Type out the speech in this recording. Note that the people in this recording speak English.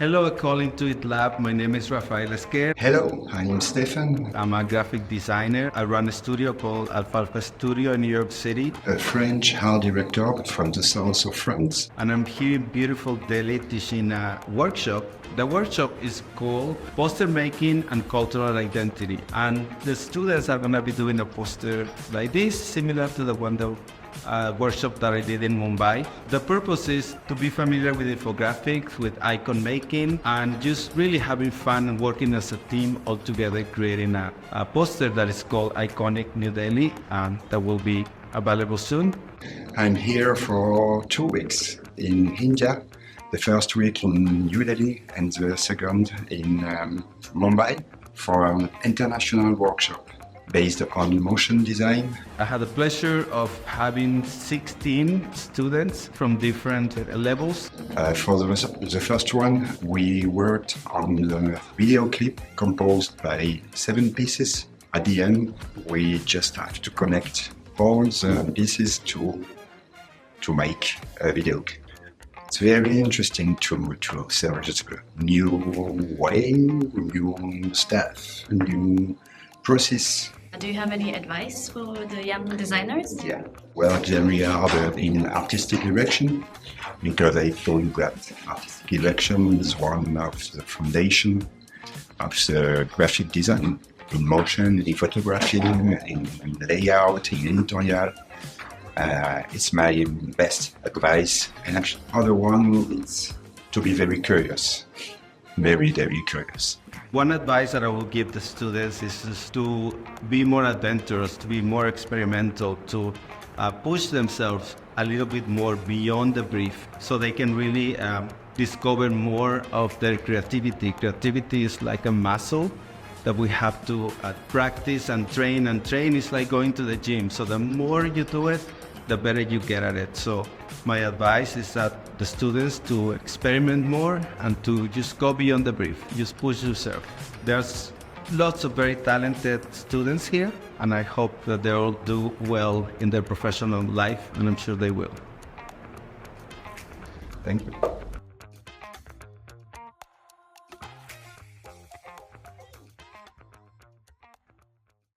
Hello, École Intuit Lab. My name is Rafael Esquer. Hello, I'm Stéphane, I'm a graphic designer. I run a studio called Alfalfa Studio in New York City. a French art director from the south of France. And I'm here in beautiful Delhi teaching a workshop. The workshop is called Poster Making and Cultural Identity. And the students are going to be doing a poster like this, similar to the one that workshop that I did in Mumbai. The purpose is to be familiar with infographics, with icon making, and just really having fun and working as a team all together, creating a poster that is called Iconic New Delhi, and that will be available soon. I'm here for 2 weeks in India, the first week in New Delhi and the second in Mumbai for an international workshop based on motion design. I had the pleasure of having 16 students from different levels. For the first one, we worked on the video clip composed by 7 pieces. At the end, we just have to connect all the pieces to make a video clip. It's very interesting to observe just a new way, new stuff, new process. Do you have any advice for the young designers? Yeah, well, very hard in artistic direction because I thought that artistic direction is one of the foundation of the graphic design in motion, in photography, in layout, in editorial. It's my best advice. And other one is to be very curious, very, very curious. One advice that I will give the students is just to be more adventurous, to be more experimental, to push themselves a little bit more beyond the brief so they can really discover more of their creativity. Creativity is like a muscle that we have to practice and train is like going to the gym. So the more you do it, the better you get at it. So my advice is that the students to experiment more and to just go beyond the brief, just push yourself. There's lots of very talented students here, and I hope that they'll do well in their professional life, and I'm sure they will. Thank you.